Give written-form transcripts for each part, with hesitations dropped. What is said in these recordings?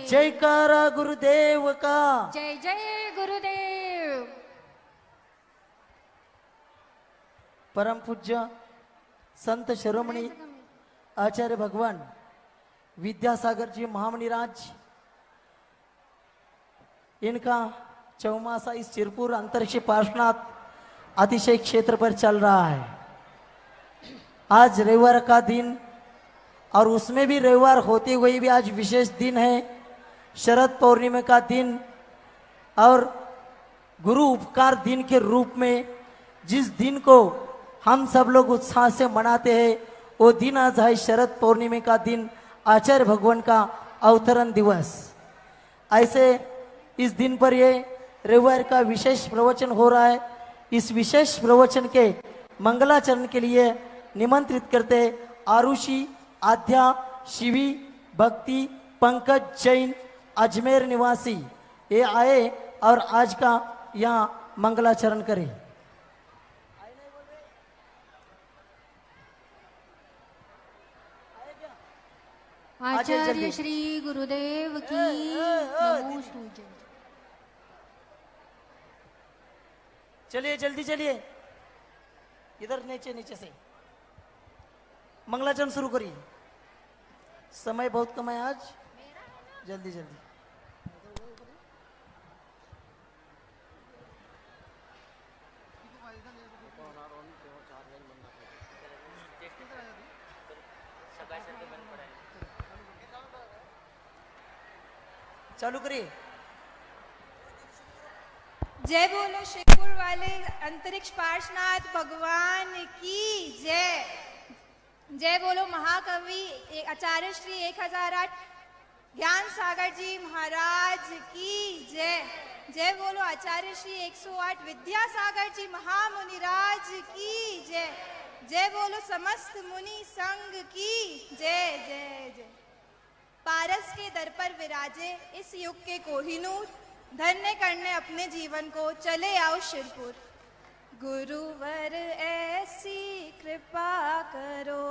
जयकारा गुरुदेव का। जय जय गुरुदेव। परम पूज्य संत शिरोमणि आचार्य भगवान विद्यासागर जी महामणिराज, इनका चौमासा इस चिरपुर अंतरिक्ष पार्श्वनाथ अतिशय क्षेत्र पर चल रहा है। आज रविवार का दिन और उसमें भी रविवार होते हुए भी आज विशेष दिन है, शरद पौर्णिमा का दिन। और गुरु उपकार दिन के रूप में जिस दिन को हम सब लोग उत्साह से मनाते हैं, वो दिन आज है शरद पौर्णिमा का दिन, आचार्य भगवान का अवतरण दिवस। ऐसे इस दिन पर ये रविवार का विशेष प्रवचन हो रहा है। इस विशेष प्रवचन के मंगलाचरण के लिए निमंत्रित करते आरुषि, आध्या, शिवी, भक्ति, पंकज जैन अजमेर निवासी ये आए और आज का यहाँ मंगलाचरण करें। आचार्य श्री गुरुदेव की नमो। चलिए जल्दी चलिए, इधर नीचे नीचे से मंगलाचरण शुरू करिए। समय बहुत कम है आज, जल्दी जल्दी। चालू करिए। जय बोलो शिवपुर वाले अंतरिक्ष पार्श्वनाथ भगवान की जय। जय बोलो महाकवि आचार्य श्री 1008 ज्ञान सागर जी महाराज की जय। जय बोलो आचार्य श्री 108 विद्यासागर जी महामुनिराज की जय। जय बोलो समस्त मुनि संघ की जय जय जय। पारस के दर पर विराजे इस युग के कोहिनूर, धन्य करने अपने जीवन को चले आओ शिरपुर। गुरुवर ऐसी कृपा करो,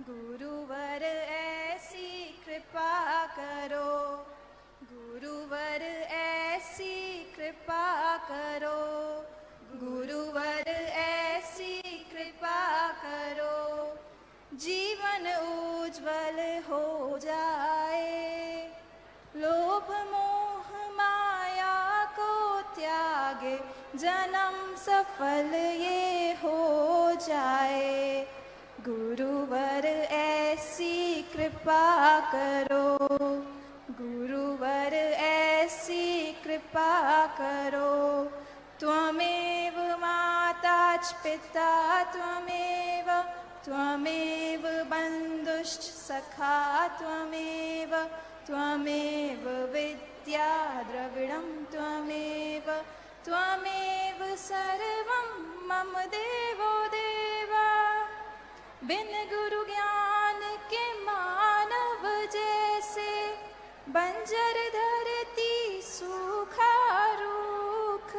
गुरुवर ऐसी कृपा करो, गुरुवर ऐसी कृपा करो, गुरुवर ऐसी कृपा करो। जीवन उज्जवल हो जाए, लोभ मोह माया को त्यागे, जन्म सफल ये हो जाए। गुरुवर ऐसी कृपा करो, गुरुवर ऐसी कृपा करो। त्वमेव माता च पिता त्वमेव, त्वमेव बन्धुश्च सखा त्वमेव, त्वमेव विद्या द्रविणं त्वमेव, त्वमेव सर्वं मम देवो देवा। बिन गुरु ज्ञान के मानव जैसे, बंजर धरती सूखा रूख,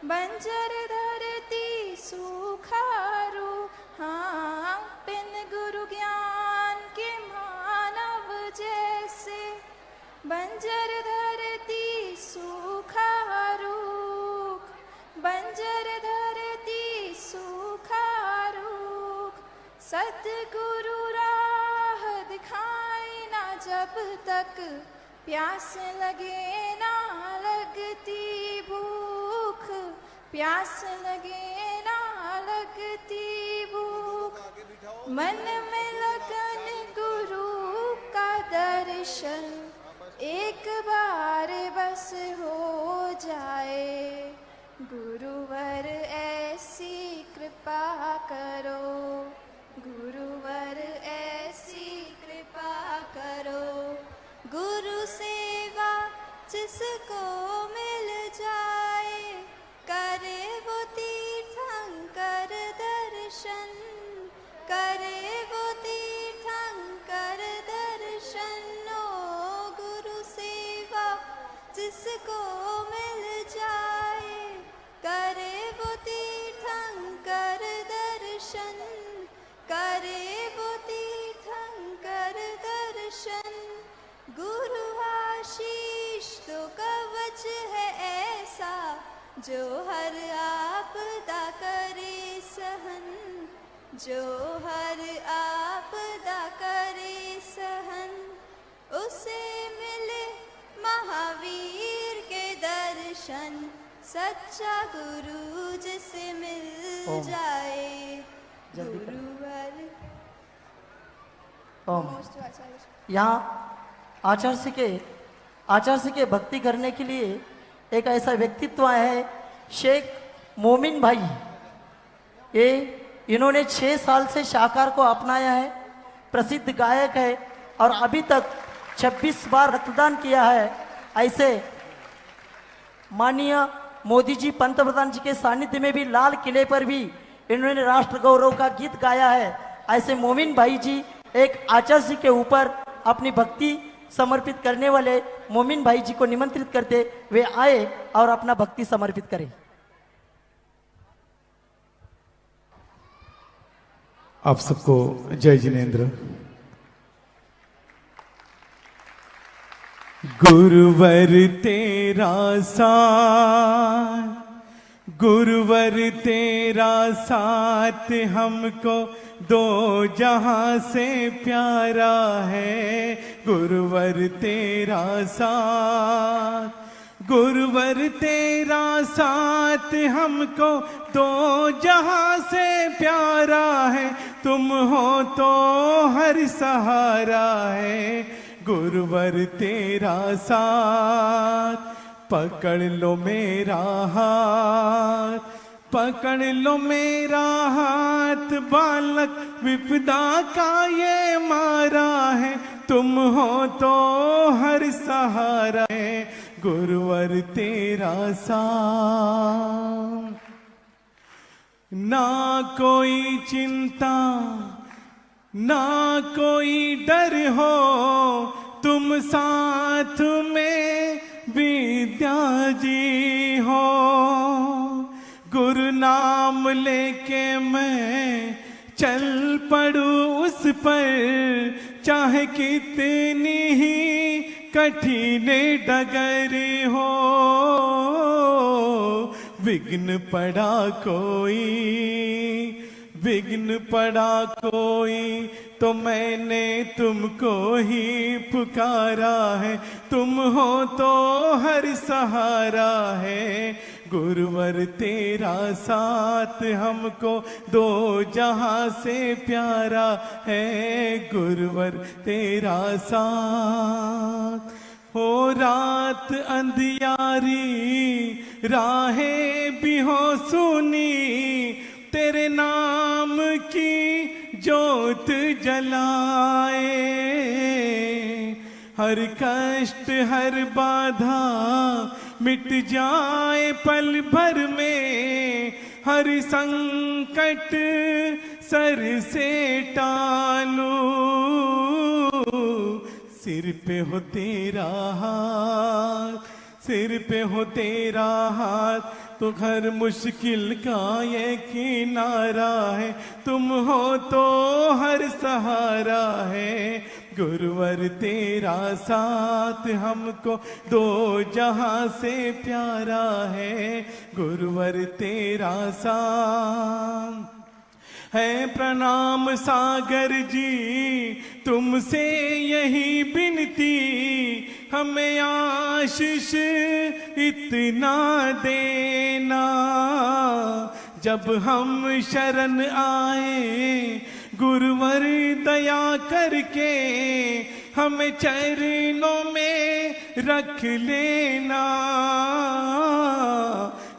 बंजर धरती सूखा रूख। हाँ, बिन गुरु ज्ञान के मानव जैसे, बंजर धरती सूखा रूख, बंजर धरती सूखा रूख। सतगुरु राह दिखाए ना जब तक, प्यास लगे ना लगती भूख, प्यास लगे ना लगती भूख। मन में लगन गुरु का दर्शन एक बार बस हो जाए। गुरुवर ऐसी कृपा करो, गुरुवर ऐसी कृपा करो। गुरु सेवा जिसको मिल जाए, करे वो तीर्थंकर दर्शन, करे वो तीर्थंकर दर्शन। ओ गुरु सेवा जिसको मिल जाए, करे वो तीर्थंकर दर्शन। जो हर आपदा करे सहन, उसे मिले महावीर के दर्शन। सच्चा गुरु जिसे मिल ओम। जाए, जल्दी करो। गुरुवर। ओम। नमोस्तु आचार्य। यहाँ आचार्य जी के भक्ति करने के लिए एक ऐसा व्यक्तित्व है, शेख मोमिन भाई। ये इन्होंने 6 साल से शाकार को अपनाया है, प्रसिद्ध गायक है और अभी तक 26 बार रक्तदान किया है। ऐसे माननीय मोदी जी पंतप्रधान जी के सानिध्य में भी लाल किले पर भी इन्होंने राष्ट्र गौरव का गीत गाया है। ऐसे मोमिन भाई जी एक आचार्य जी के ऊपर अपनी भक्ति समर्पित करने वाले मोमिन भाई जी को निमंत्रित करते वे आए और अपना भक्ति समर्पित करें। आप सबको जय जिनेन्द्र। गुरुवर तेरा साथ, गुरुवर तेरा साथ हमको दो जहां से प्यारा है। गुरुवर तेरा साथ, गुरुवर तेरा साथ हमको दो जहां से प्यारा है। तुम हो तो हर सहारा है। गुरुवर तेरा साथ, पकड़ लो मेरा हाथ, पकड़ लो मेरा हाथ। बालक विपदा का ये मारा है, तुम हो तो हर सहारा है। गुरुवर तेरा साथ, ना कोई चिंता ना कोई डर हो, तुम साथ में विद्या जी हो। गुरु नाम लेके मैं चल पड़ूं उस पर, चाहे कितनी ही कठिन डगर हो। विघ्न पड़ा कोई, विघ्न पड़ा कोई, तो मैंने तुमको ही पुकारा है। तुम हो तो हर सहारा है। गुरुवर तेरा साथ हमको दो जहां से प्यारा है। गुरुवर तेरा साथ, हो रात अंधियारी राहें भी हो सुनी, तेरे नाम की जोत जलाए। हर कष्ट हर बाधा मिट जाए पल भर में, हर संकट सर से टालूं। सिर पे हो तेरा हाथ, सिर पे हो तेरा हाथ, तो हर मुश्किल का ये किनारा है। तुम हो तो हर सहारा है। गुरुवर तेरा साथ हमको दो जहां से प्यारा है। गुरुवर तेरा साथ है। प्रणाम सागर जी, तुमसे यही विनती, हमें आशीष इतना देना। जब हम शरण आए गुरुवर दया करके, हमें चरणों में रख लेना।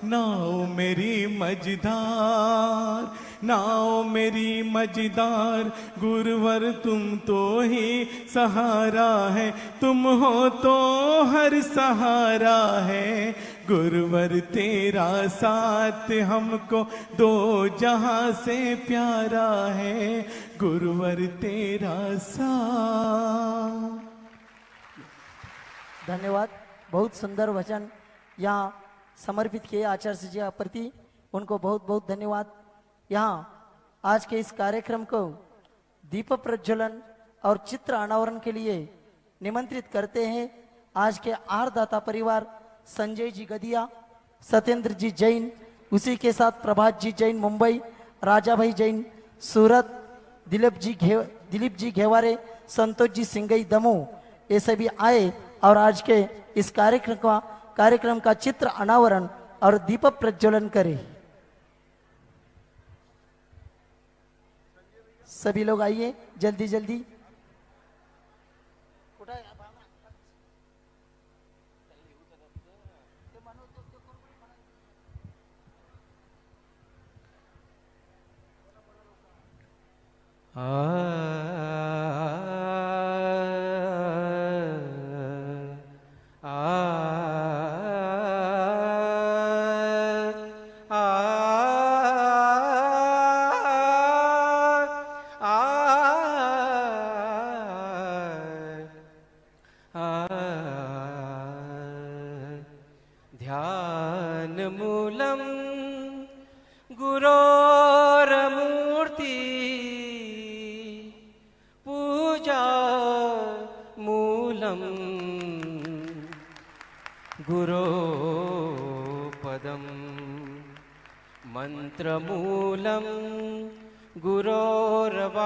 नाओ मेरी मझधार, नाओ मेरी मझधार, गुरुवर तुम तो ही सहारा है। तुम हो तो हर सहारा है। गुरुवर तेरा साथ हमको दो जहां से प्यारा है। गुरुवर तेरा साथ। धन्यवाद। बहुत सुंदर वचन यहाँ समर्पित किए आचार्य जी के प्रति, उनको बहुत बहुत धन्यवाद। यहाँ आज के इस कार्यक्रम को दीप प्रज्वलन और चित्र अनावरण के लिए निमंत्रित करते हैं आज के आरदाता परिवार संजय जी गदिया, सत्येंद्र जी जैन, उसी के साथ प्रभात जी जैन मुंबई, राजा भाई जैन सूरत, दिलीप जी घेवारे, संतोष जी सिंगई दमू, ये सभी आए और आज के इस कार्यक्रम का चित्र अनावरण और दीप प्रज्वलन करे। सभी लोग आइए जल्दी जल्दी। ध्यान मूलम गुरोरमूर्ति पूजा मूलम गुरो पदम मंत्रमूलम गुरोर्वाक्यम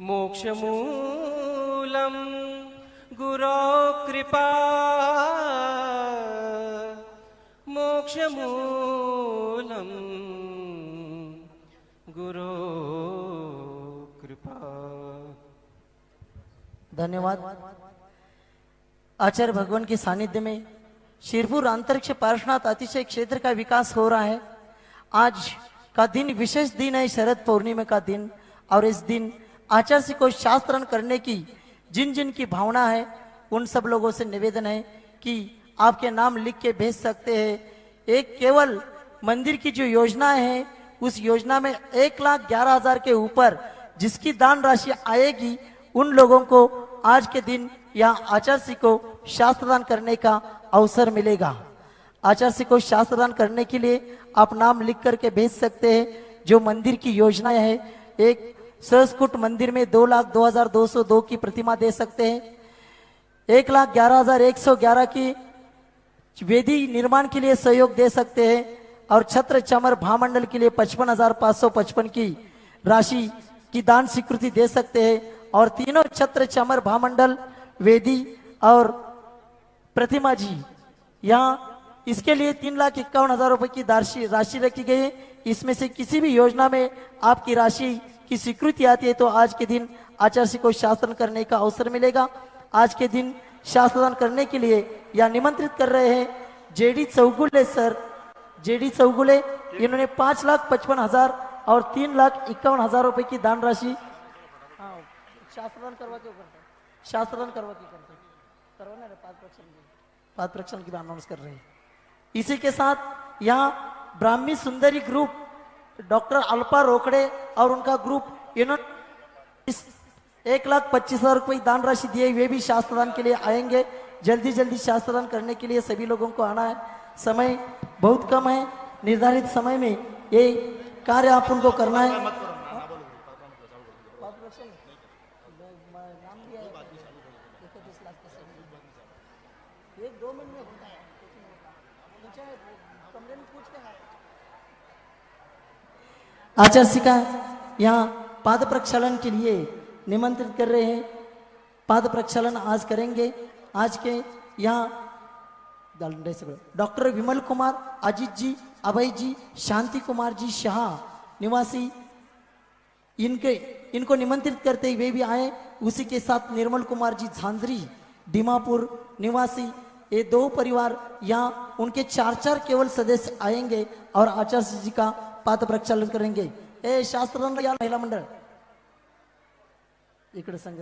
मोक्षमूलम गुरो कृपा मोक्षमूलम गुरो कृपा। धन्यवाद। आचार्य भगवान के सानिध्य में शिरपुर अंतरिक्ष पार्श्वनाथ अतिशय क्षेत्र का विकास हो रहा है। आज का दिन विशेष दिन है, शरद पूर्णिमा का दिन, और इस दिन आचार्य को शास्त्रण करने की जिन जिन की भावना है उन सब लोगों से निवेदन है कि आपके नाम लिख के भेज सकते हैं। एक केवल मंदिर की जो योजना है उस योजना में 1,11,000 के ऊपर जिसकी दान राशि आएगी उन लोगों को आज के दिन यहाँ आचार्य को शास्त्रदान करने का अवसर मिलेगा। आचार्य को शास्त्रदान करने के लिए आप नाम लिख करके भेज सकते हैं। जो मंदिर की योजना है, एक सहस्कुट मंदिर में 2,02,202 की प्रतिमा दे सकते हैं, 1,11,111 की वेदी निर्माण के लिए सहयोग दे सकते हैं, और छत्र चमर भामंडल के लिए 55,555 की राशि की दान स्वीकृति दे सकते हैं। और तीनों छत्र चमर भामंडल वेदी और प्रतिमा जी यहाँ इसके लिए 3,51,000 रुपए की राशि रखी गई है। इसमें से किसी भी योजना में आपकी राशि की स्वीकृति आती है तो आज के दिन आचार्य को शास्त्रदान करने का अवसर मिलेगा। आज के दिन शास्त्रदान करने के लिए या निमंत्रित कर रहे हैं J D Chougule sir. J D Chougule इन्होंने 5,55,000 और 3,51,000 रुपए की दान राशि शास्त्रदान करवा के करते हैं, शास्त्रदान करवा के करते हैं, करवाना है 5% की अनाउंस कर रहे हैं। इसी के साथ यहाँ ब्राह्मी सुंदरी ग्रुप डॉक्टर अल्पा रोकड़े और उनका ग्रुप इन्होंने इस 1,25,000 रुपये दान राशि दिए, वे भी शास्त्रदान के लिए आएंगे। जल्दी जल्दी शास्त्रदान करने के लिए सभी लोगों को आना है। समय बहुत कम है, निर्धारित समय में ये कार्य आप उनको करना है। आचार्य का यहाँ पाद प्रक्षालन के लिए निमंत्रित कर रहे हैं। पाद प्रक्षालन आज करेंगे। आज के यहाँ डॉक्टर विमल कुमार, अजीत जी, अभय जी, शांति कुमार जी शाह निवासी, इनको निमंत्रित करते हुए भी आए। उसी के साथ निर्मल कुमार जी झांझरी दीमापुर निवासी, ये 2 परिवार यहाँ उनके 4 केवल सदस्य आएंगे और आचार्य जी का पाद प्रक्षालन करेंगे। ए शास्त्रदान या महिला मंडळ इकडे संघ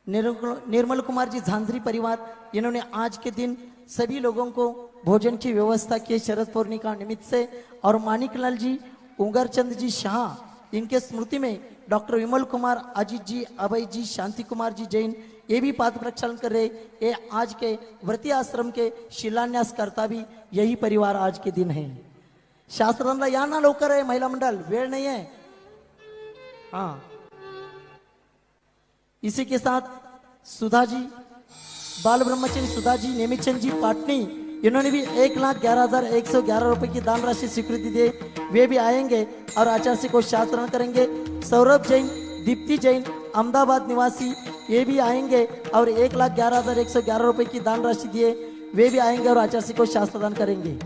निर्मल कुमार जी झांझरी परिवार, इन्होंने आज के दिन सभी लोगों को भोजन की व्यवस्था की शरद पूर्णिमा निमित्त से। और मानिकलाल जी, उंगरचंद जी शाह, इनके स्मृति में डॉक्टर विमल कुमार, अजीत जी, अभय जी, शांति कुमार जी जैन ये भी पाद प्रक्षालन कर रहे। ये आज के व्रती आश्रम के शिलान्यास करता भी यही परिवार आज के दिन है। शास्त्रांना या ना लवकर है, महिला मंडल वेळ नहीं है। हाँ, इसी के साथ सुधा जी बाल ब्रह्मचारी सुधा जी, नेमिचंद जी पाटनी, इन्होंने भी 1,11,111 रुपए की दान राशि स्वीकृति दी, वे भी आएंगे और आचार्य को शास्त्राण करेंगे। सौरभ जैन, दीप्ति जैन, अहमदाबाद निवासी, ये भी आएंगे और 1,11,111 रुपए की दान राशि दिए, वे भी आएंगे और आचार्य को शास्त्रदान करेंगे।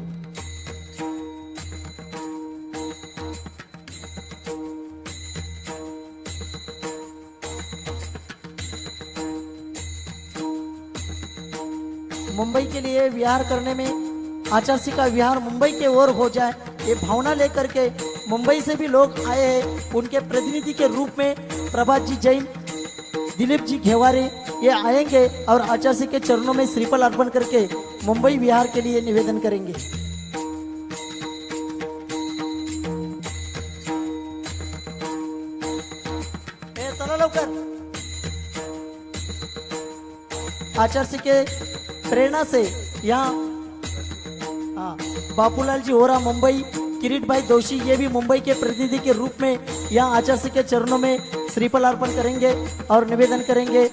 मुंबई के लिए विहार करने में आचार्य का विहार मुंबई के ओर हो जाए, ये भावना लेकर के मुंबई से भी लोग आए हैं। उनके प्रतिनिधि के रूप में प्रभात जी जैन, दिलीप जी घेवारे, ये आएंगे और आचार्य के चरणों में श्रीफल अर्पण करके मुंबई विहार के लिए निवेदन करेंगे। चलो लवकर। आचार्य के प्रेरणा से यहाँ बापूलाल जी होरा मुंबई, किरीट भाई दोषी, ये भी मुंबई के प्रतिनिधि के रूप में यहाँ आचार्य के चरणों में श्रीफल अर्पण करेंगे और निवेदन करेंगे।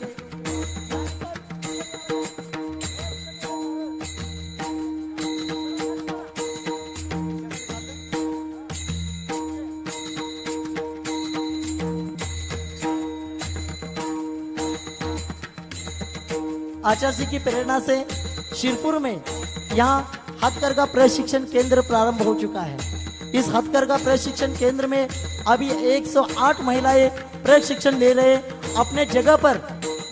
आचार्य की प्रेरणा से शिरपुर में यहाँ हथकरघा प्रशिक्षण केंद्र प्रारंभ हो चुका है। इस हथकरघा प्रशिक्षण केंद्र में अभी 108 महिलाएं प्रशिक्षण ले रहे हैं। अपने जगह पर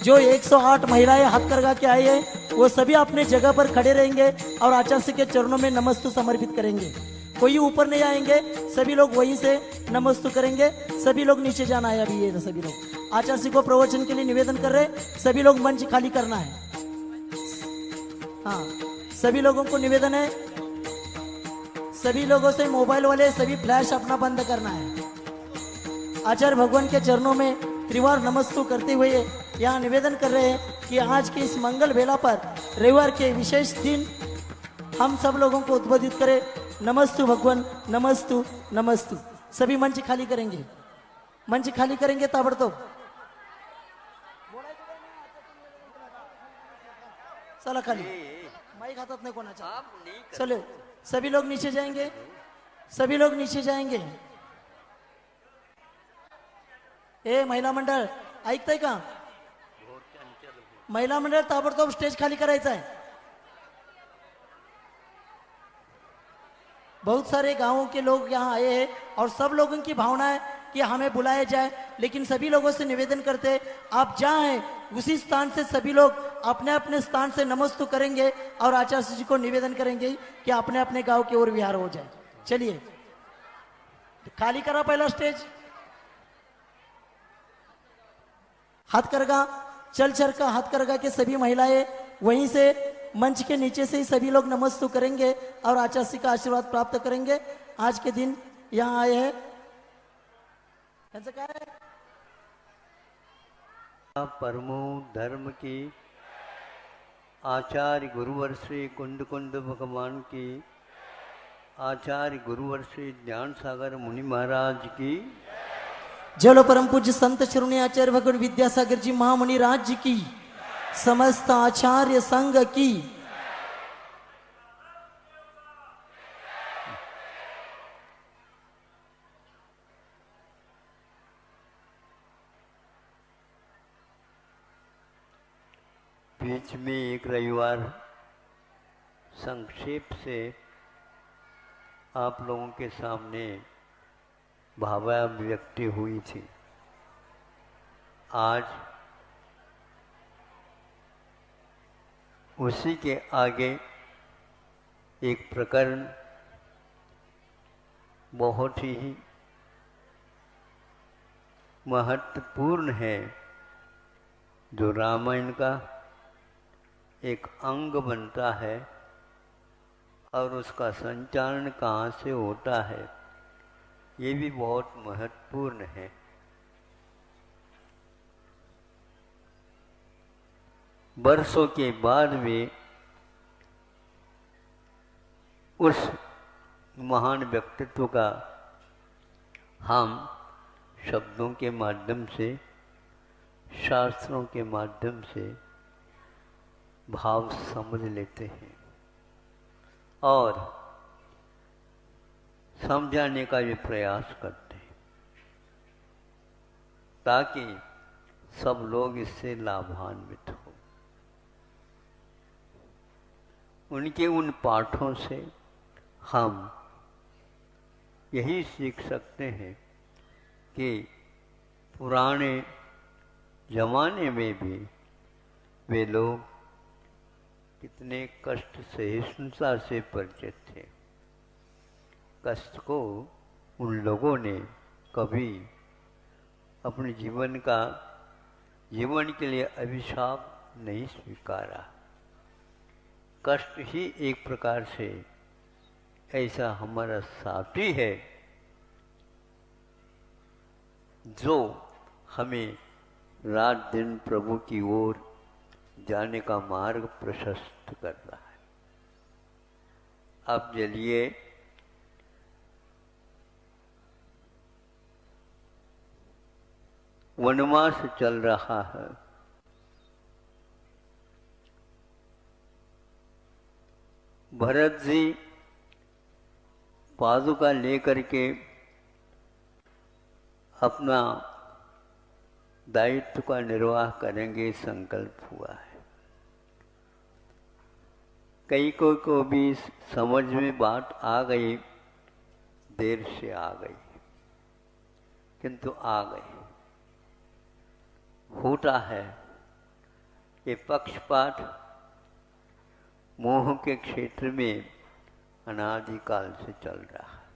जो 108 महिलाएं हथकरघा के आई है, वो सभी अपने जगह पर खड़े रहेंगे और आचार्य के चरणों में नमस्तु समर्पित करेंगे। कोई ऊपर नहीं आएंगे, सभी लोग वहीं से नमस्तु करेंगे। सभी लोग नीचे जाना है। अभी ये सभी लोग आचार्य को प्रवचन के लिए निवेदन कर रहे हैं, सभी लोग मंच खाली करना है। हाँ, सभी लोगों को निवेदन है, सभी लोगों से मोबाइल वाले सभी फ्लैश अपना बंद करना है। आचार्य भगवान के चरणों में त्रिवार नमस्तु करते हुए यहाँ निवेदन कर रहे हैं कि आज के इस मंगल बेला पर रविवार के विशेष दिन हम सब लोगों को उद्बोधित करें। नमस्तु भगवान, नमस्तु नमस्तु। सभी मंच खाली करेंगे, मंच खाली करेंगे ताबड़तोब। चला खाली, माइक हाथात नहीं कोणाचा। चलो सभी लोग नीचे जाएंगे, सभी लोग नीचे जाएंगे। ए महिला मंडळ ऐकताय का? महिला मंडळ ताबडतोब स्टेज खाली करायचा है। बहुत सारे गांवों के लोग यहाँ आए हैं और सब लोगों की भावना है कि हमें बुलाया जाए, लेकिन सभी लोगों से निवेदन करते हैं आप जहाँ हैं उसी स्थान से सभी लोग अपने अपने स्थान से नमस्तु करेंगे और आचार्य जी को निवेदन करेंगे कि अपने अपने गांव की ओर विहार हो जाए। चलिए खाली करा पहला स्टेज। हथकरघा चल का हथकरघा के सभी महिलाएं वहीं से मंच के नीचे से ही सभी लोग नमस्तु करेंगे और आचार्य का आशीर्वाद प्राप्त करेंगे। आज के दिन यहाँ आए हैं। क्या है? परमो धर्म की आचार्य गुरुवर श्री कुंद कुंद भगवान की, आचार्य गुरुवर श्री ज्ञान सागर मुनि महाराज की, जलो परम पूज्य संत शिरोमणि आचार्य भगवान विद्यासागर जी महामुनि राज जी की, समस्त आचार्य संघ की। बीच में एक रविवार संक्षेप से आप लोगों के सामने भावाभिव्यक्ति हुई थी। आज उसी के आगे एक प्रकरण बहुत ही महत्वपूर्ण है, जो रामायण का एक अंग बनता है और उसका संचालन कहाँ से होता है, ये भी बहुत महत्वपूर्ण है। वर्षों के बाद में उस महान व्यक्तित्व का हम शब्दों के माध्यम से, शास्त्रों के माध्यम से भाव समझ लेते हैं और समझाने का भी प्रयास करते हैं ताकि सब लोग इससे लाभान्वित हो। उनके उन पाठों से हम यही सीख सकते हैं कि पुराने जमाने में भी वे लोग कितने कष्ट सहिष्णुता से परिचित थे। कष्ट को उन लोगों ने कभी अपने जीवन के लिए अभिशाप नहीं स्वीकारा। कष्ट ही एक प्रकार से ऐसा हमारा साथी है जो हमें रात दिन प्रभु की ओर जाने का मार्ग प्रशस्त कर रहा है। अब चलिए वनवास चल रहा है। भरत जी पादुका लेकर के अपना दायित्व का निर्वाह करेंगे संकल्प हुआ है। कई को भी समझ में बात आ गई, देर से आ गई, किंतु आ गई। होता है ये पक्षपात मोह के क्षेत्र में अनादिकाल से चल रहा है।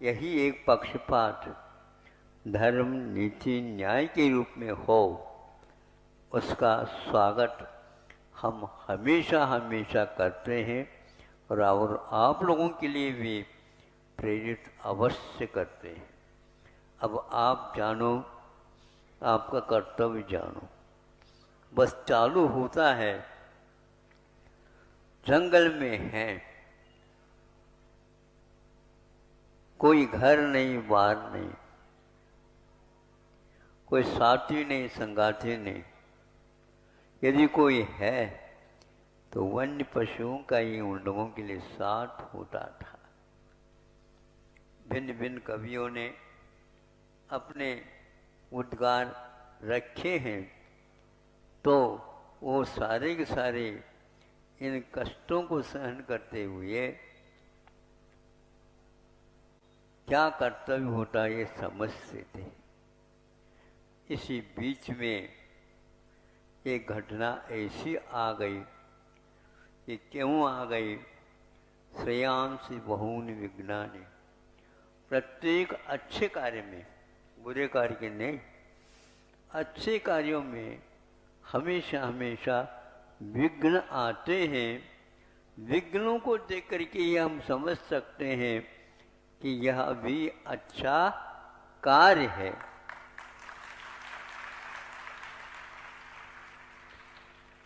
यही एक पक्षपात धर्म नीति न्याय के रूप में हो, उसका स्वागत हम हमेशा हमेशा करते हैं और आप लोगों के लिए भी प्रेरित अवश्य करते हैं। अब आप जानो, आपका कर्तव्य जानो, बस चालू होता है। जंगल में है, कोई घर नहीं, बार नहीं, कोई साथी नहीं, संगाती नहीं। यदि कोई है तो वन्य पशुओं का ही उन लोगों के लिए साथ होता था। भिन्न भिन्न कवियों ने अपने उद्गार रखे हैं, तो वो सारे के सारे इन कष्टों को सहन करते हुए क्या कर्तव्य होता है ये समझते थे। इसी बीच में एक घटना ऐसी आ गई, ये क्यों आ गई? श्रेयांसी बहून विघ्नानि। प्रत्येक अच्छे कार्य में, बुरे कार्य के नहीं, अच्छे कार्यों में हमेशा हमेशा विघ्न आते हैं। विघ्नों को देख करके ये हम समझ सकते हैं कि यह भी अच्छा कार्य है।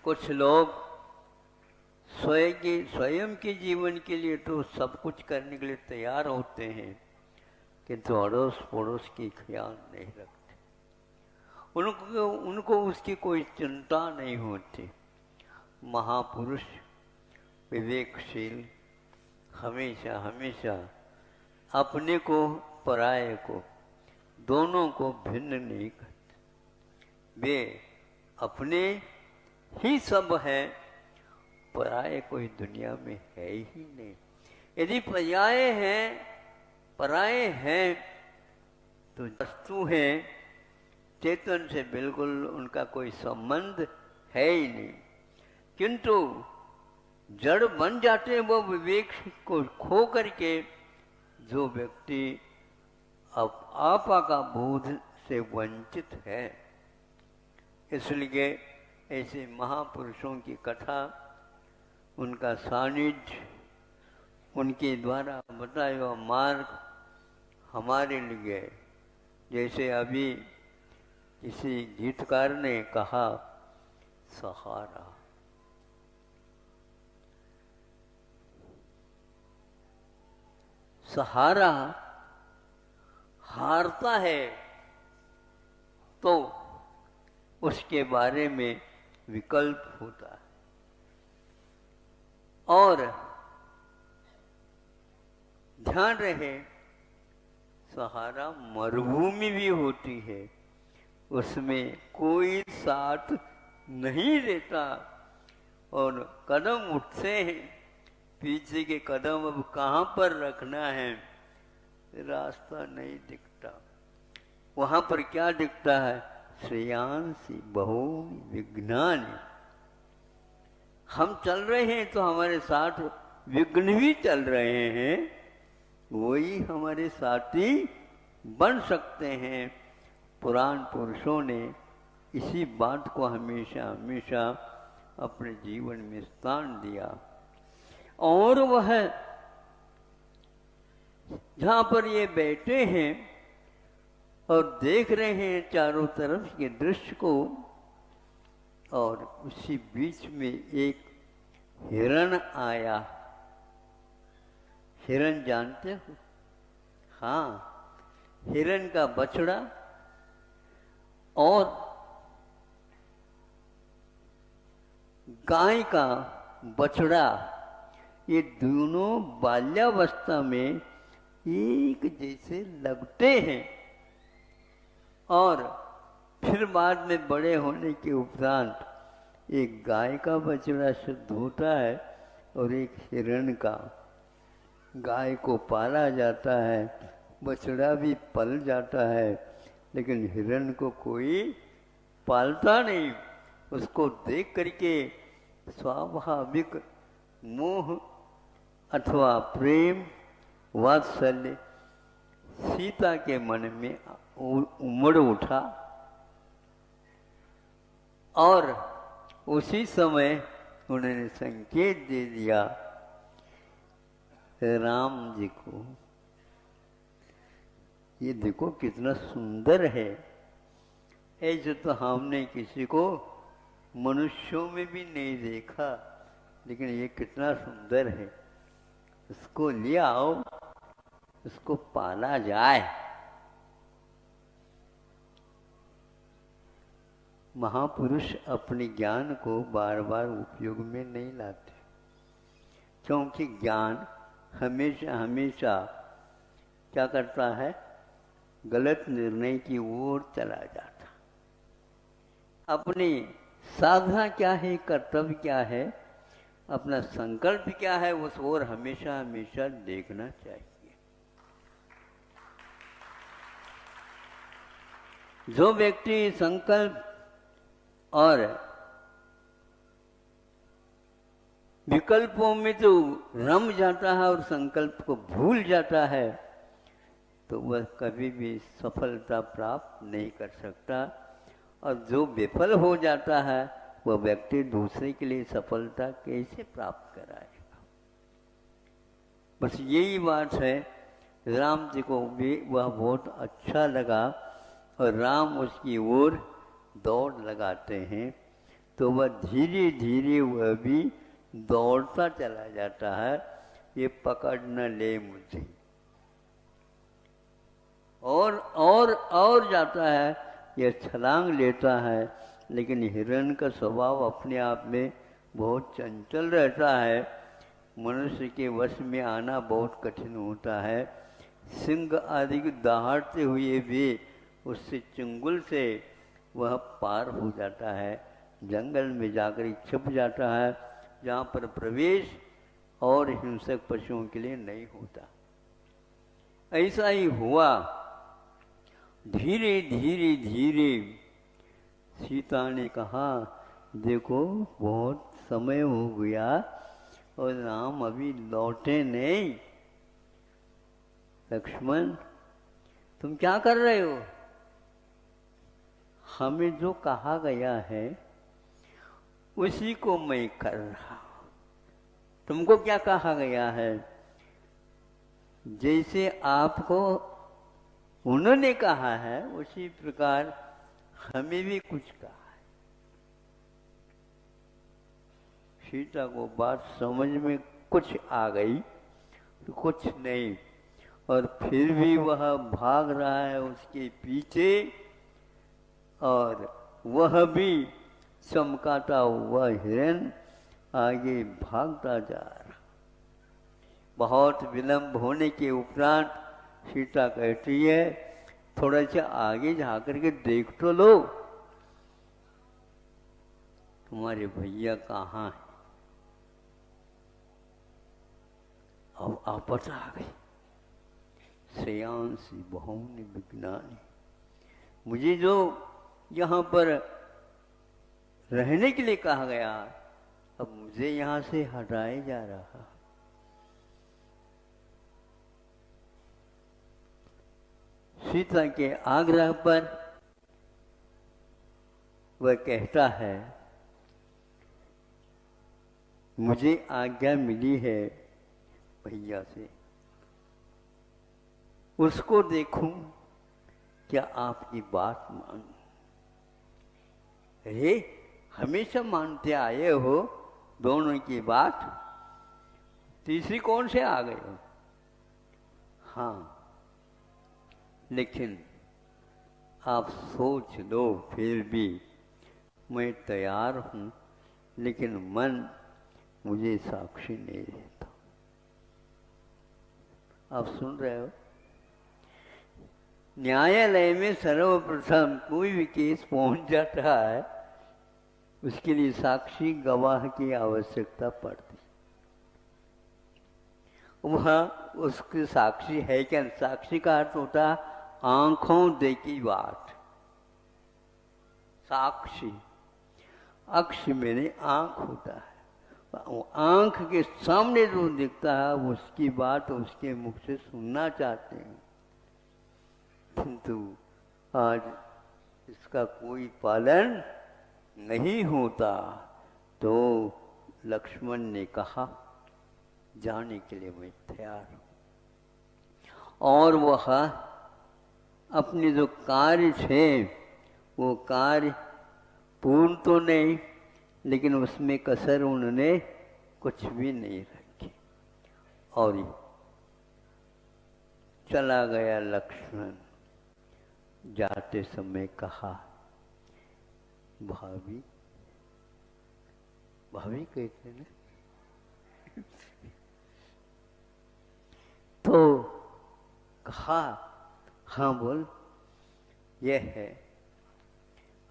कुछ लोग स्वयं के जीवन के लिए तो सब कुछ करने के लिए तैयार होते हैं, किंतु अड़ोस पड़ोस की ख्याल नहीं रखते। उनको उसकी कोई चिंता नहीं होती। महापुरुष विवेकशील हमेशा हमेशा अपने को पराये को दोनों को भिन्न नहीं करते। वे अपने ही सब है, पराये कोई दुनिया में है ही नहीं। यदि पराये हैं तो वस्तु हैं, चेतन से बिल्कुल उनका कोई संबंध है ही नहीं। किंतु जड़ बन जाते हैं वो विवेक को खो करके। जो व्यक्ति आपा का बोध से वंचित है, इसलिए ऐसे महापुरुषों की कथा, उनका सानिध्य, उनके द्वारा बताया हुआ मार्ग हमारे लिए, जैसे अभी किसी गीतकार ने कहा, सहारा। सहारा हारता है तो उसके बारे में विकल्प होता है। और ध्यान रहे, सहारा मरुभूमि भी होती है, उसमें कोई साथ नहीं देता और कदम उठते हैं, पीछे के कदम अब कहाँ पर रखना है रास्ता नहीं दिखता। वहां पर क्या दिखता है? श्रेयांसी बहूनि विघ्नानि। हम चल रहे हैं तो हमारे साथ विघ्न भी चल रहे हैं, वही हमारे साथी बन सकते हैं। पुराण पुरुषों ने इसी बात को हमेशा हमेशा अपने जीवन में स्थान दिया। और वह जहाँ पर ये बैठे हैं और देख रहे हैं चारों तरफ के दृश्य को, और उसी बीच में एक हिरण आया। हिरण जानते हो? हाँ, हिरण का बछड़ा और गाय का बछड़ा, ये दोनों बाल्यावस्था में एक जैसे लगते हैं और फिर बाद में बड़े होने के उपरांत एक गाय का बछड़ा शुद्ध होता है और एक हिरण का। गाय को पाला जाता है, बछड़ा भी पल जाता है, लेकिन हिरण को कोई पालता नहीं। उसको देख करके स्वाभाविक मोह अथवा प्रेम वात्सल्य सीता के मन में उमड़ उठा और उसी समय उन्होंने संकेत दे दिया राम जी को। ये देखो कितना सुंदर है, ऐसे तो हमने किसी को मनुष्यों में भी नहीं देखा, लेकिन ये कितना सुंदर है। इसको ले आओ, इसको पाला जाए। महापुरुष अपने ज्ञान को बार बार उपयोग में नहीं लाते, क्योंकि ज्ञान हमेशा हमेशा क्या करता है? गलत निर्णय की ओर चला जाता। अपनी साधना क्या है, कर्तव्य क्या है, अपना संकल्प क्या है, उस ओर हमेशा हमेशा देखना चाहिए। जो व्यक्ति संकल्प और विकल्पों में तो रम जाता है और संकल्प को भूल जाता है, तो वह कभी भी सफलता प्राप्त नहीं कर सकता। और जो विफल हो जाता है, वह व्यक्ति दूसरे के लिए सफलता कैसे प्राप्त कराएगा? बस यही बात है। राम जी को भी वह बहुत अच्छा लगा और राम उसकी ओर दौड़ लगाते हैं, तो वह धीरे धीरे वह भी दौड़ता चला जाता है। ये पकड़ न ले मुझे, और जाता है, यह छलांग लेता है। लेकिन हिरण का स्वभाव अपने आप में बहुत चंचल रहता है, मनुष्य के वश में आना बहुत कठिन होता है। सिंह आदि को दहाड़ते हुए भी उससे चुंगल से वह पार हो जाता है, जंगल में जाकर छिप जाता है, जहाँ पर प्रवेश और हिंसक पशुओं के लिए नहीं होता। ऐसा ही हुआ। धीरे धीरे धीरे सीता ने कहा, देखो बहुत समय हो गया और राम अभी लौटे नहीं। लक्ष्मण, तुम क्या कर रहे हो? हमें जो कहा गया है उसी को मैं कर रहा हूं। तुमको क्या कहा गया है? जैसे आपको उन्होंने कहा है, उसी प्रकार हमें भी कुछ कहा है। सीता को बात समझ में कुछ आ गई, कुछ नहीं, और फिर भी वह भाग रहा है उसके पीछे, और वह भी चमकाता हुआ हिरण आगे भागता जा रहा। बहुत विलंब होने के उपरांत सीता कहती है, थोड़ा सा आगे जाकर के देख तो लो, तुम्हारे भैया कहाँ है। अब आपत आ गई। श्रेयांसी बहुनी विज्ञानी, मुझे जो यहाँ पर रहने के लिए कहा गया, अब मुझे यहाँ से हटाया जा रहा। सीता के आग्रह पर वह कहता है, मुझे आज्ञा मिली है भैया से, उसको देखूं, क्या आपकी बात मानूं। अरे हमेशा मानते आए हो दोनों की बात, तीसरी कौन से आ गए हो। हाँ, लेकिन आप सोच लो, फिर भी मैं तैयार हूं, लेकिन मन मुझे साक्षी नहीं देता। आप सुन रहे हो। न्यायालय में सर्वप्रथम कोई भी केस पहुंच जाता है, उसके लिए साक्षी गवाह की आवश्यकता पड़ती। वहां उसके साक्षी है क्या। साक्षी का अर्थ होता है आंखों देखी बात। साक्षी, अक्ष मेरे आंख होता है, आंख के सामने जो दिखता है उसकी बात उसके मुख से सुनना चाहते हैं, किंतु आज इसका कोई पालन नहीं होता। तो लक्ष्मण ने कहा, जाने के लिए मैं तैयार हूं। और वह अपने जो कार्य थे वो कार्य पूर्ण तो नहीं, लेकिन उसमें कसर उन्होंने कुछ भी नहीं रखी। और चला गया लक्ष्मण। जाते समय कहा, भाभी, भाभी कहते ना। तो कहा, हाँ बोल, यह है,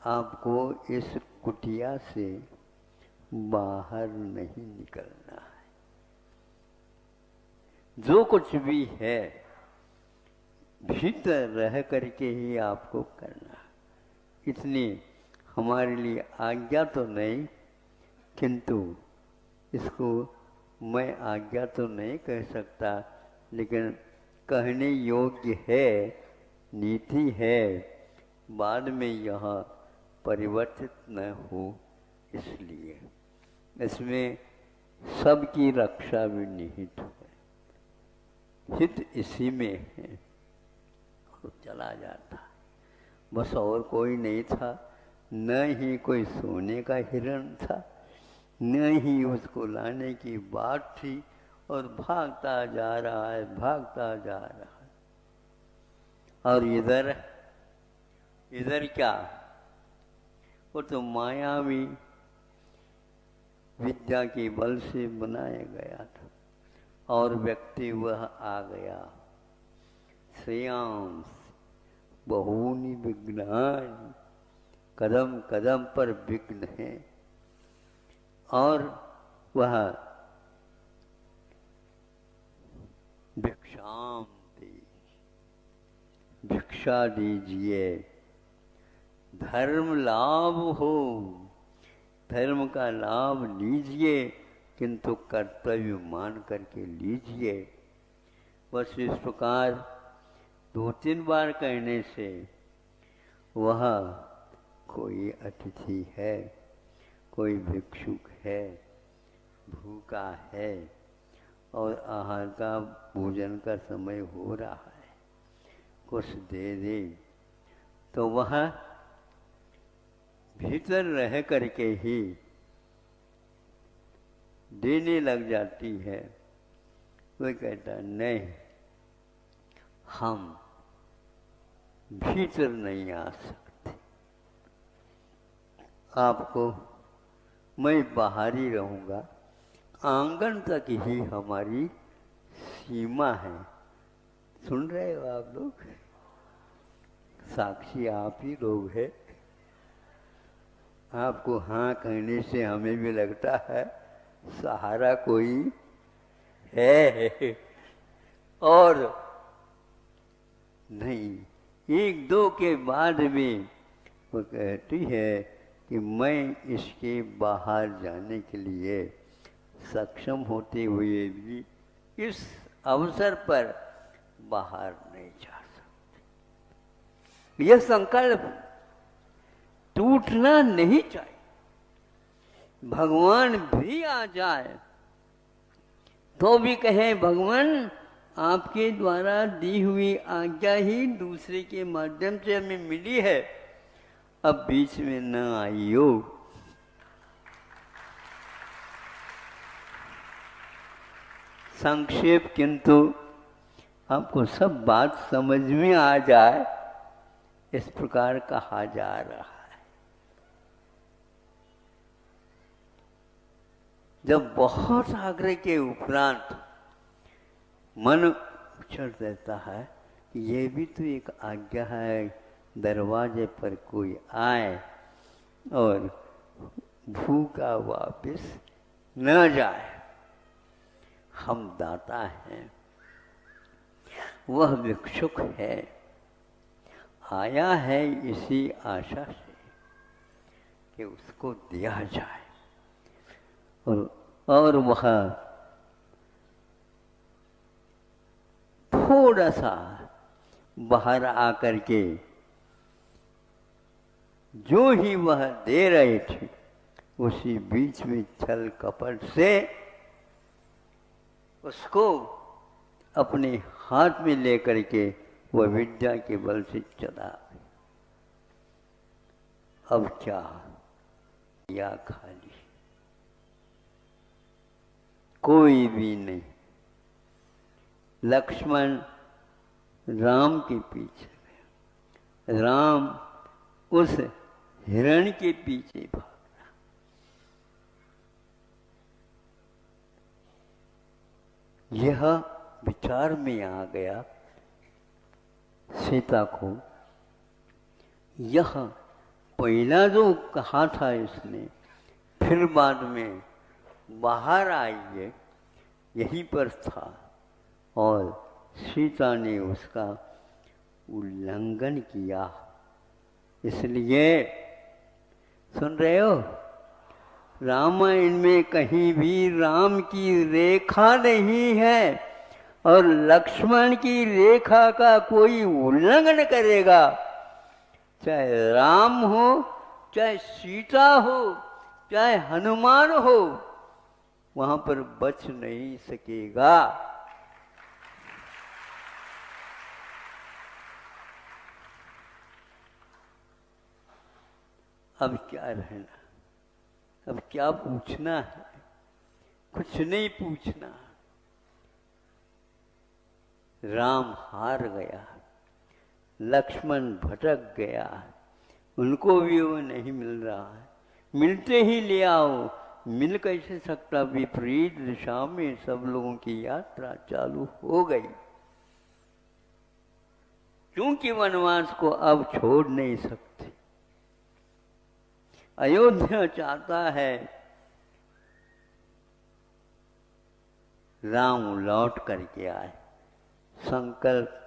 आपको इस कुटिया से बाहर नहीं निकलना है। जो कुछ भी है भीतर रह करके ही आपको करना। इतनी हमारे लिए आज्ञा तो नहीं, किंतु इसको मैं आज्ञा तो नहीं कह सकता, लेकिन कहने योग्य है, नीति है, बाद में यह परिवर्तित न हो, इसलिए इसमें सबकी रक्षा भी निहित है। हित इसी में है। और चला जाता, बस और कोई नहीं था, न ही कोई सोने का हिरण था, न ही उसको लाने की बात थी, और भागता जा रहा है, भागता जा रहा है। और इधर क्या, वो तो मायावी विद्या के बल से बनाया गया था, और व्यक्ति वह आ गया। श्रेयांस बहुनी विघ्नानि, कदम कदम पर विघ्न है। और वह भिक्षाम दे, भिक्षा दीजिए, धर्म लाभ हो, धर्म का लाभ लीजिए, किंतु कर्तव्य मान करके लीजिए। बस इस प्रकार 2-3 बार कहने से वह कोई अतिथि है, कोई भिक्षुक है, भूखा है, और आहार का भोजन का समय हो रहा है, कुछ दे दे। तो वह भीतर रह करके ही देने लग जाती है। कोई कहता नहीं, हम भीतर नहीं आ सकते। आपको मैं बाहर ही रहूँगा, आंगन तक ही हमारी सीमा है। सुन रहे हो आप लोग? साक्षी आप ही लोग हैं। आपको हाँ कहने से हमें भी लगता है सहारा कोई है, और नहीं, एक दो के बाद में वो कहती है कि मैं इसके बाहर जाने के लिए सक्षम होते हुए भी इस अवसर पर बाहर नहीं जा सकती। यह संकल्प टूटना नहीं चाहिए। भगवान भी आ जाए तो भी कहे भगवान आपके द्वारा दी हुई आज्ञा ही दूसरे के माध्यम से हमें मिली है, अब बीच में न आइयो। संक्षेप किंतु आपको सब बात समझ में आ जाए इस प्रकार कहा जा रहा है। जब बहुत आग्रह के उपरांत मन उछल देता है कि ये भी तो एक आज्ञा है, दरवाजे पर कोई आए और भूखा वापस न जाए। हम दाता हैं, वह भिक्षुक है, आया है इसी आशा से कि उसको दिया जाए, और वह थोड़ा सा बाहर आकर के जो ही वह दे रहे थे उसी बीच में छल कपट से उसको अपने हाथ में लेकर के वह विद्या के बल से चला। अब क्या या खाली, कोई भी नहीं। लक्ष्मण राम के पीछे गया, राम उस हिरण के पीछे भागा। यह विचार में आ गया सीता को, यह पहला जो कहा था इसने, फिर बाद में बाहर आइए, यहीं पर था और सीता ने उसका उल्लंघन किया। इसलिए सुन रहे हो, रामायण में कहीं भी राम की रेखा नहीं है, और लक्ष्मण की रेखा का कोई उल्लंघन करेगा, चाहे राम हो, चाहे सीता हो, चाहे हनुमान हो, वहां पर बच नहीं सकेगा। अब क्या रहना, अब क्या पूछना है? कुछ नहीं पूछना। राम हार गया, लक्ष्मण भटक गया, उनको भी वो नहीं मिल रहा है। मिलते ही ले आओ, मिल कैसे सकता? विपरीत दिशा में सब लोगों की यात्रा चालू हो गई, क्योंकि वनवास को अब छोड़ नहीं सकते। अयोध्या चाहता है राम लौट करके आए। संकल्प,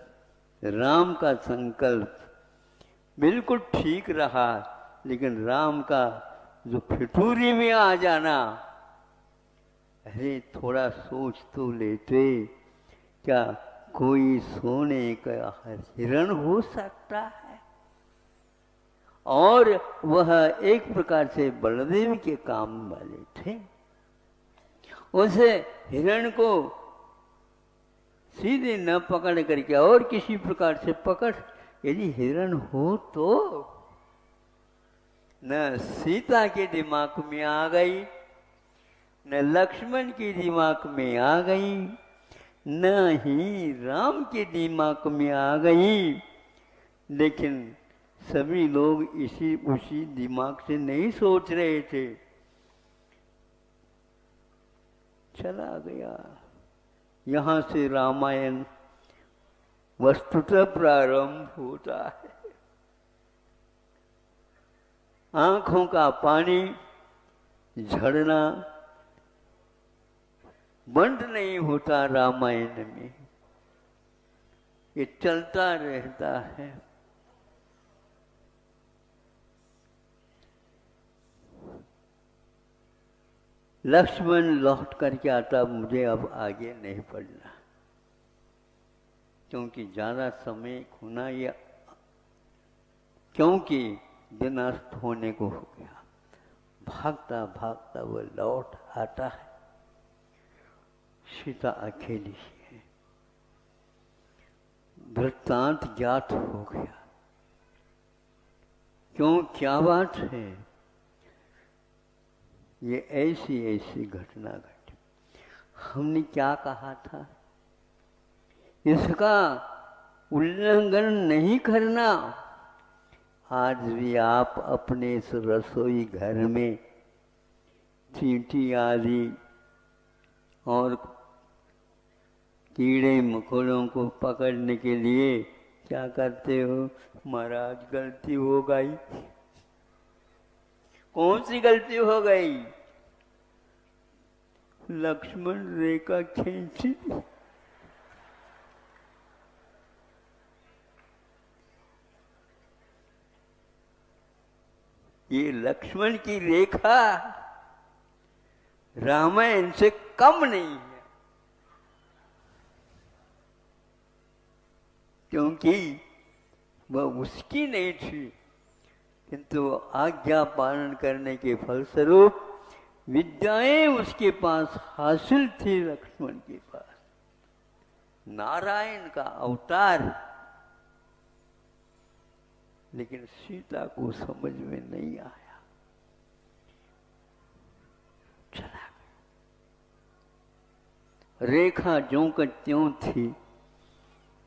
राम का संकल्प बिल्कुल ठीक रहा, लेकिन राम का जो फिटूरी में आ जाना, अरे थोड़ा सोच तो लेते, क्या कोई सोने का हिरण हो सकता है? और वह एक प्रकार से बलदेव के काम वाले थे। उस हिरण को सीधे न पकड़ करके और किसी प्रकार से पकड़, यदि हिरण हो तो न सीता के दिमाग में आ गई, न लक्ष्मण के दिमाग में आ गई, न ही राम के दिमाग में आ गई। लेकिन सभी लोग इसी उसी दिमाग से नहीं सोच रहे थे। चला गया। यहाँ से रामायण वस्तुतः प्रारंभ होता है। आंखों का पानी झड़ना बंद नहीं होता रामायण में, ये चलता रहता है। लक्ष्मण लौट करके आता, मुझे अब आगे नहीं पढ़ना क्योंकि ज्यादा समय खोना, या क्योंकि दिन अस्त होने को हो गया। भागता भागता वो लौट आता है। सीता अकेली है। वृत्तांत ज्ञात हो गया। क्यों, क्या बात है? ये ऐसी ऐसी घटना घटी। हमने क्या कहा था? इसका उल्लंघन नहीं करना। आज भी आप अपने इस रसोई घर में चींटी आदि और कीड़े मकोड़ों को पकड़ने के लिए क्या करते हो? महाराज गलती हो गई। कौन सी गलती हो गई? लक्ष्मण रेखा खींची। ये लक्ष्मण की रेखा रामायण से कम नहीं है, क्योंकि वह उसकी नहीं थी, किंतु आज्ञा पालन करने के फलस्वरूप विद्याएं उसके पास हासिल थी। लक्ष्मण के पास नारायण का अवतार, लेकिन सीता को समझ में नहीं आया। चला गया। रेखा ज्यों का त्यों थी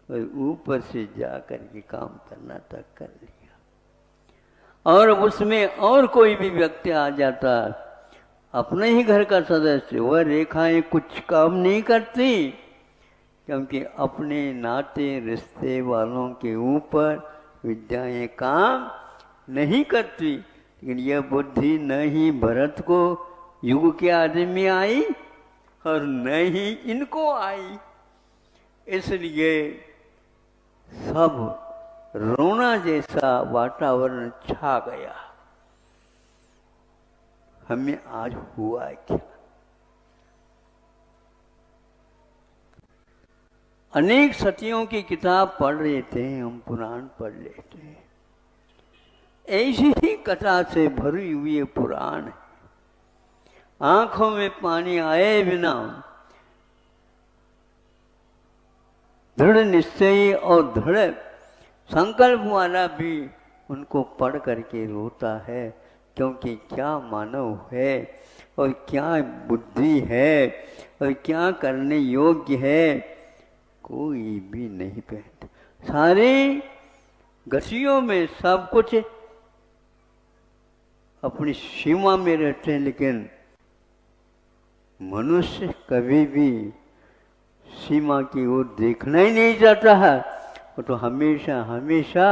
और ऊपर से जाकर के काम करना तक कर लिया। और उसमें और कोई भी व्यक्ति आ जाता, अपने ही घर का सदस्य, वह रेखाएं कुछ काम नहीं करती, क्योंकि अपने नाते रिश्ते वालों के ऊपर विद्याएं काम नहीं करती। लेकिन यह बुद्धि न ही भरत को युग के आदि में आई और न ही इनको आई। इसलिए सब रोना जैसा वातावरण छा गया। हमें आज हुआ क्या? अनेक सतियों की किताब पढ़ रहे थे, हम पुराण पढ़ लेते हैं। ऐसी ही कथा से भरी हुई पुराण है। आंखों में पानी आए बिना दृढ़ निश्चयी और दृढ़ संकल्प वाला भी उनको पढ़ करके रोता है, क्योंकि क्या मानव है और क्या बुद्धि है और क्या करने योग्य है, कोई भी नहीं पहनता। सारी गतियों में सब कुछ अपनी सीमा में रहते हैं, लेकिन मनुष्य कभी भी सीमा की ओर देखना ही नहीं चाहता है। वो तो हमेशा हमेशा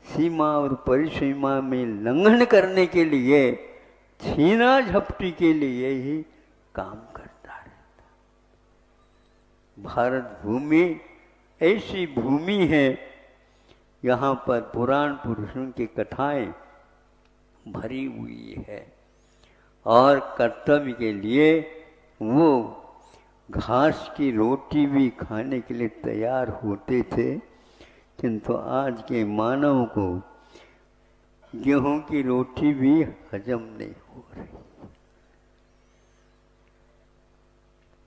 सीमा और परिसीमा में लंघन करने के लिए, छीना झपटी के लिए ही काम करता रहता। भारत भूमि ऐसी भूमि है, यहाँ पर पुराण पुरुषों की कथाएं भरी हुई है और कर्तव्य के लिए वो घास की रोटी भी खाने के लिए तैयार होते थे, किंतु आज के मानव को गेहूं की रोटी भी हजम नहीं हो रही।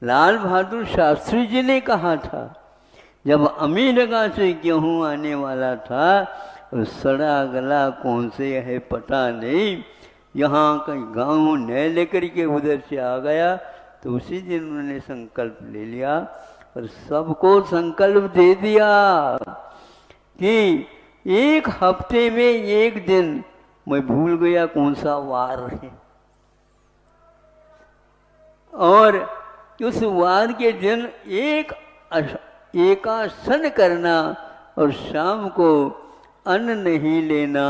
लाल बहादुर शास्त्री जी ने कहा था, जब अमेरिका से गेहूं आने वाला था, सड़ा गला कौन से है पता नहीं, यहाँ का गाँव न लेकर के उधर से आ गया, तो उसी दिन उन्होंने संकल्प ले लिया और सबको संकल्प दे दिया कि एक हफ्ते में एक दिन मैं भूल गया कौन सा वार है, और उस वार के दिन एकासन करना और शाम को अन्न नहीं लेना,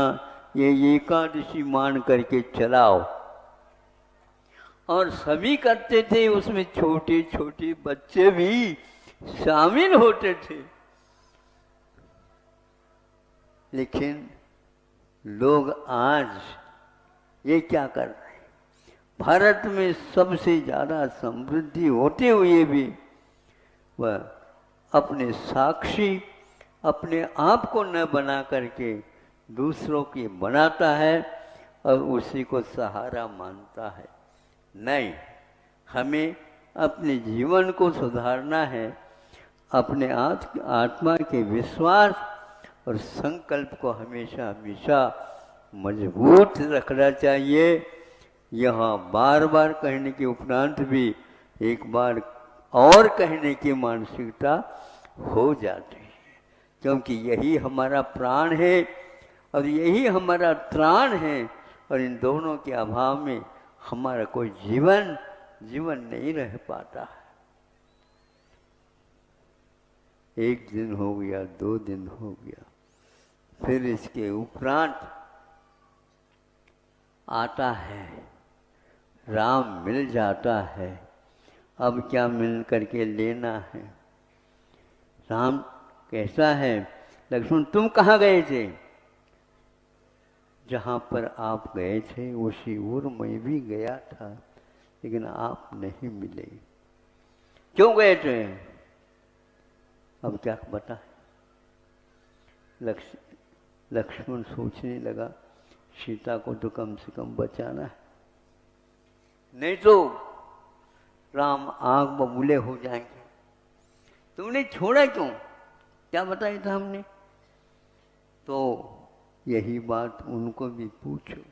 ये एकादशी मान करके चलाओ। और सभी करते थे, उसमें छोटे छोटे बच्चे भी शामिल होते थे। लेकिन लोग आज ये क्या कर रहे हैं? भारत में सबसे ज्यादा समृद्धि होते हुए भी वह अपने साक्षी, अपने आप को न बना करके दूसरों की बनाता है और उसी को सहारा मानता है। नहीं, हमें अपने जीवन को सुधारना है, अपने आत्मा के विश्वास और संकल्प को हमेशा हमेशा मजबूत रखना चाहिए। यहाँ बार बार कहने के उपरांत भी एक बार और कहने की मानसिकता हो जाती है, क्योंकि यही हमारा प्राण है और यही हमारा त्राण है, और इन दोनों के अभाव में हमारा कोई जीवन नहीं रह पाता है। एक दिन हो गया, 2 दिन हो गया, फिर इसके उपरांत आता है, राम मिल जाता है। अब क्या मिल करके लेना है? राम कैसा है? लक्ष्मण तुम कहाँ गए थे? जहाँ पर आप गए थे उसी ओर मैं भी गया था, लेकिन आप नहीं मिले। क्यों गए थे? अब क्या बता? लक्ष्मण सोचने लगा, सीता को तो कम से कम बचाना है, नहीं तो राम आग बबूले हो जाएंगे। तुमने छोड़ा क्यों? क्या बताया था हमने? तो यही बात उनको भी पूछो।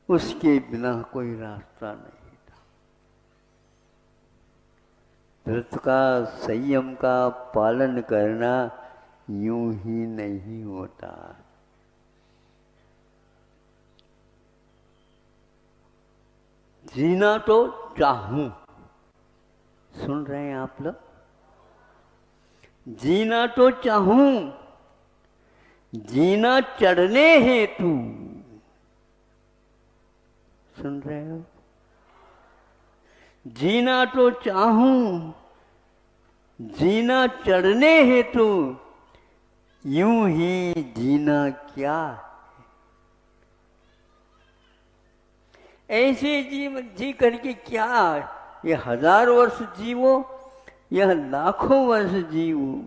उसके बिना कोई रास्ता नहीं था। व्रत का, संयम का पालन करना यूं ही नहीं होता। जीना तो चाहूं, सुन रहे हैं आप लोग? जीना तो चाहूं, जीना चढ़ने हेतु, सुन रहे हो? जीना तो चाहूं, जीना चढ़ने हेतु, यूं ही जीना क्या है? ऐसे जी करके क्या, ये 1000 वर्ष जीवो यह लाखों वर्ष जीवो,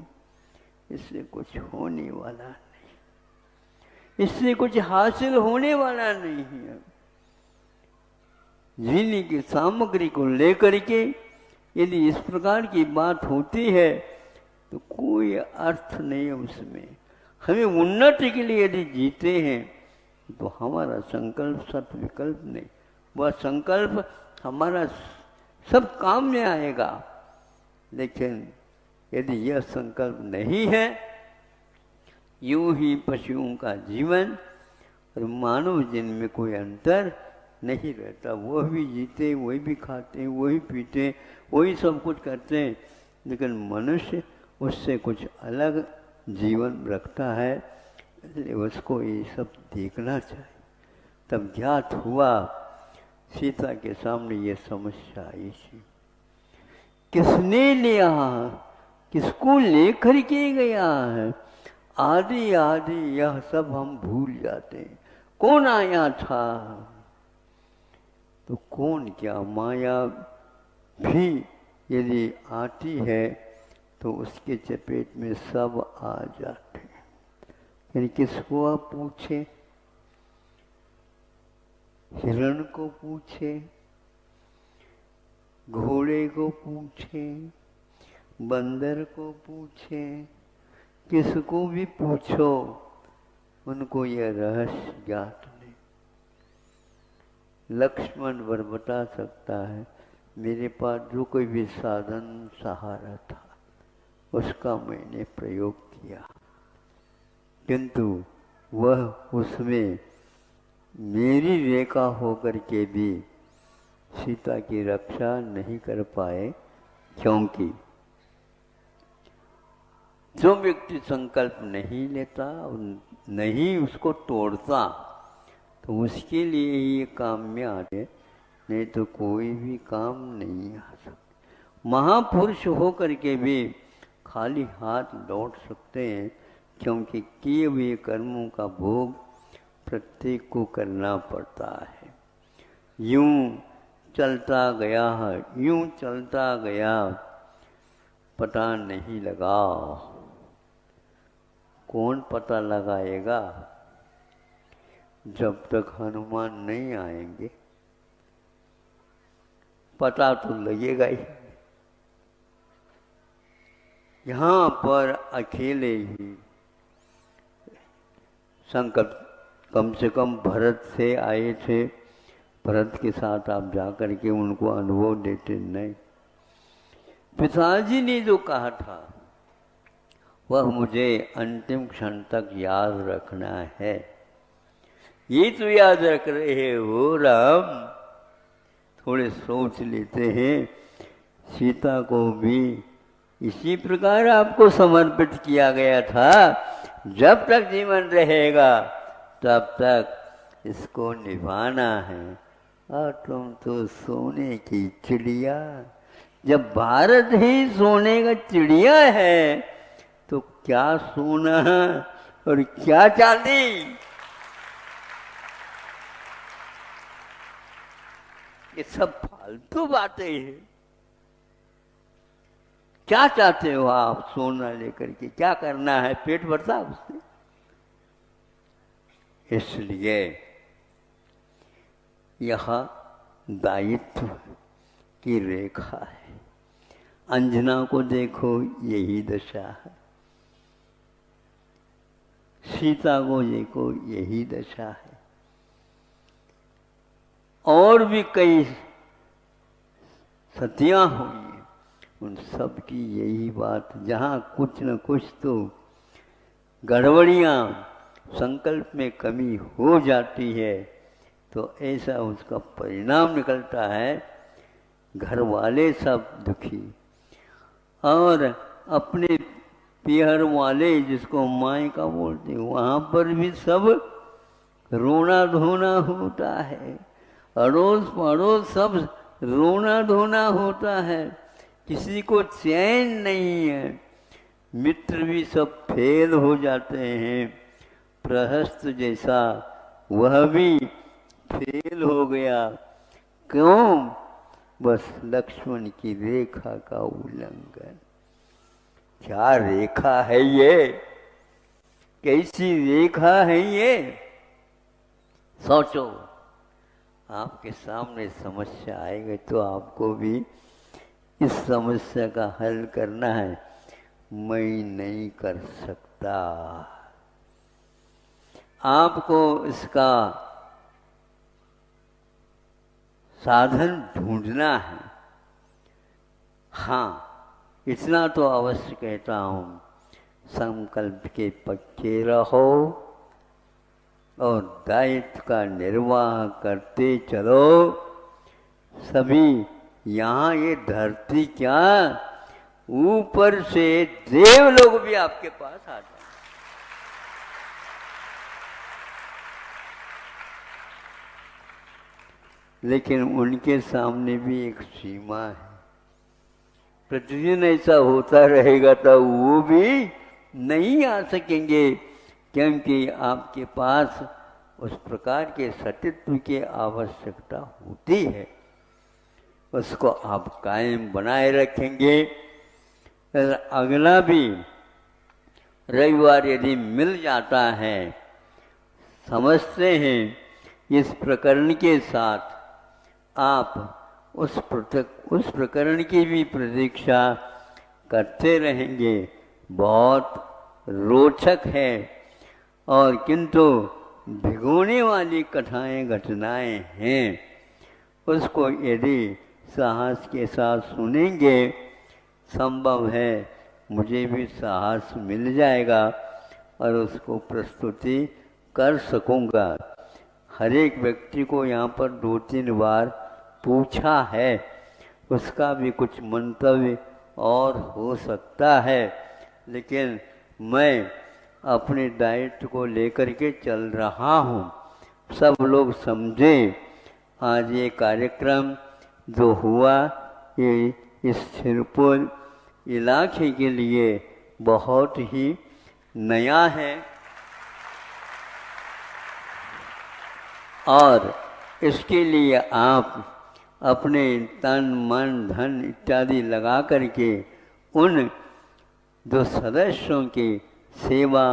इससे कुछ होने वाला नहीं, इससे कुछ हासिल होने वाला नहीं है। जीने की सामग्री को लेकर के यदि इस प्रकार की बात होती है तो कोई अर्थ नहीं है उसमें। हमें उन्नति के लिए यदि जीते हैं तो हमारा संकल्प सत विकल्प नहीं, वह संकल्प हमारा सब काम में आएगा। लेकिन यदि यह संकल्प नहीं है, यूं ही पशुओं का जीवन और मानव जीवन में कोई अंतर नहीं रहता। वह भी जीते, वही भी खाते, वही पीते, वही सब कुछ करते हैं, लेकिन मनुष्य उससे कुछ अलग जीवन रखता है। इसलिए उसको ये सब देखना चाहिए। तब ज्ञात हुआ सीता के सामने ये समस्या आई थी। किसने लिया, किसको लेकर के गया है, आदि आदि यह सब हम भूल जाते हैं। कौन आया था? तो कौन क्या, माया भी यदि आती है तो उसके चपेट में सब आ जाते हैं। यानी किसको आप पूछे? हिरण को पूछे, घोड़े को पूछे, बंदर को पूछे, किसको भी पूछो, उनको यह रहस्य ज्ञात नहीं। लक्ष्मण वर बता सकता है, मेरे पास जो कोई भी साधन सहारा था उसका मैंने प्रयोग किया, किंतु वह उसमें मेरी रेखा होकर के भी सीता की रक्षा नहीं कर पाए, क्योंकि जो व्यक्ति संकल्प नहीं लेता, नहीं उसको तोड़ता, तो उसके लिए ये काम में आते, नहीं तो कोई भी काम नहीं आ सकता। महापुरुष होकर के भी खाली हाथ लौट सकते हैं, क्योंकि किए हुए कर्मों का भोग प्रत्येक को करना पड़ता है। यूं चलता गया है, यूं चलता गया, पता नहीं लगा। कौन पता लगाएगा जब तक हनुमान नहीं आएंगे? पता तो लगेगा ही। यहाँ पर अकेले ही संकल्प, कम से कम भरत से आए थे, भरत के साथ आप जाकर के उनको अनुभव देते नहीं। पिताजी ने जो कहा था वह मुझे अंतिम क्षण तक याद रखना है। ये तो याद रख रहे हो राम, थोड़े सोच लेते हैं। सीता को भी इसी प्रकार आपको समर्पित किया गया था। जब तक जीवन रहेगा तब तक इसको निभाना है। और तुम तो सोने की चिड़िया, जब भारत ही सोने का चिड़िया है तो क्या सोना और क्या चांदी। ये सब फालतू बातें हैं। क्या चाहते हो आप सोना लेकर के? क्या करना है? पेट भरता उससे। इसलिए यह दायित्व की रेखा है। अंजना को देखो, यही दशा है। सीता को देखो, यही दशा है। और भी कई सतियां हुई, उन सब की यही बात। जहाँ कुछ न कुछ तो गड़बड़ियाँ, संकल्प में कमी हो जाती है, तो ऐसा उसका परिणाम निकलता है। घर वाले सब दुखी, और अपने पीहर वाले, जिसको मायका बोलते हैं, वहाँ पर भी सब रोना धोना होता है। अड़ोस पड़ोस सब रोना धोना होता है। किसी को चैन नहीं है। मित्र भी सब फेल हो जाते हैं। प्रहस्त जैसा वह भी फेल हो गया। क्यों? बस लक्ष्मण की रेखा का उल्लंघन। क्या रेखा है ये? कैसी रेखा है ये? सोचो। आपके सामने समस्या आएगी तो आपको भी इस समस्या का हल करना है। मैं नहीं कर सकता। आपको इसका साधन ढूंढना है। हाँ, इतना तो अवश्य कहता हूँ, संकल्प के पक्के रहो और दायित्व का निर्वाह करते चलो। सभी यहाँ ये धरती क्या, ऊपर से देव लोग भी आपके पास आ जाए। लेकिन उनके सामने भी एक सीमा है। प्रतिदिन ऐसा होता रहेगा तो वो भी नहीं आ सकेंगे, क्योंकि आपके पास उस प्रकार के सतीत्व की आवश्यकता होती है। उसको आप कायम बनाए रखेंगे। अगला भी रविवार यदि मिल जाता है, समझते हैं इस प्रकरण के साथ आप उस प्रकरण की भी प्रतीक्षा करते रहेंगे। बहुत रोचक है, और किंतु भिगोने वाली कथाएं घटनाएं हैं। उसको यदि साहस के साथ सुनेंगे, संभव है मुझे भी साहस मिल जाएगा और उसको प्रस्तुति कर सकूँगा। हर एक व्यक्ति को यहाँ पर 2-3 बार पूछा है, उसका भी कुछ मंतव्य और हो सकता है, लेकिन मैं अपने दायित्व को लेकर के चल रहा हूँ। सब लोग समझे आज ये कार्यक्रम जो हुआ ये इस सिरपुर इलाके के लिए बहुत ही नया है और इसके लिए आप अपने तन मन धन इत्यादि लगा करके उन जो सदस्यों की सेवा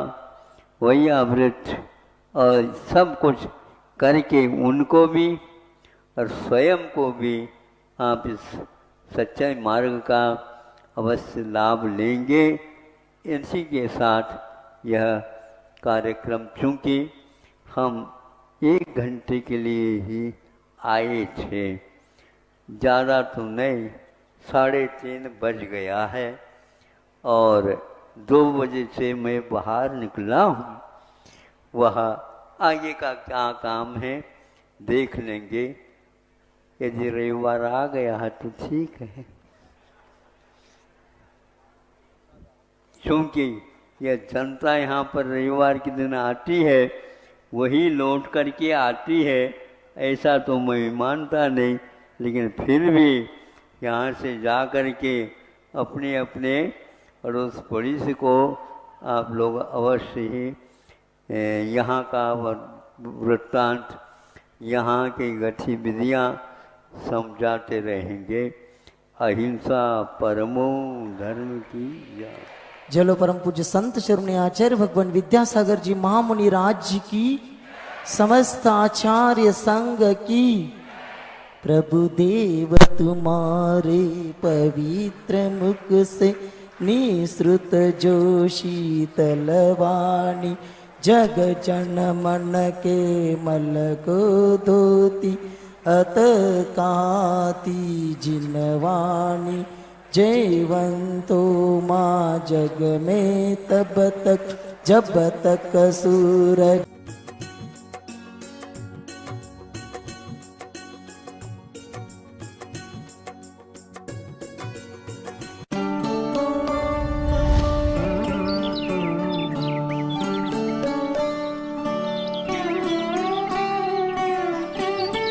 वैयावृत और सब कुछ करके उनको भी और स्वयं को भी आप इस सच्चाई मार्ग का अवश्य लाभ लेंगे। इसी के साथ यह कार्यक्रम चूँकि हम 1 घंटे के लिए ही आए थे, ज़्यादा तो नहीं, 3:30 बज गया है और 2 बजे से मैं बाहर निकला हूँ। वह आगे का क्या काम है देख लेंगे। यदि रविवार आ गया है तो ठीक है, क्योंकि यह जनता यहाँ पर रविवार के दिन आती है, वही लौट करके आती है, ऐसा तो मैं मानता नहीं, लेकिन फिर भी यहाँ से जा कर के अपने अपने अड़ोस पड़ोस को आप लोग अवश्य ही यहाँ का वृत्तांत, यहाँ की गतिविधियाँ समझाते रहेंगे। अहिंसा परमो धर्म की जय। जलो परम पूज्य संत शिरोमणि आचार्य भगवान विद्यासागर जी महामुनि राज्य की, समस्त आचार्य संघ की। प्रभु देव तुम्हारे पवित्र मुख से निसृत जो शीतल वाणी, जग जन मन के मल को धोती, अत काती जिनवाणी। जयवंतो माँ जग में तब तक जब तक सूरज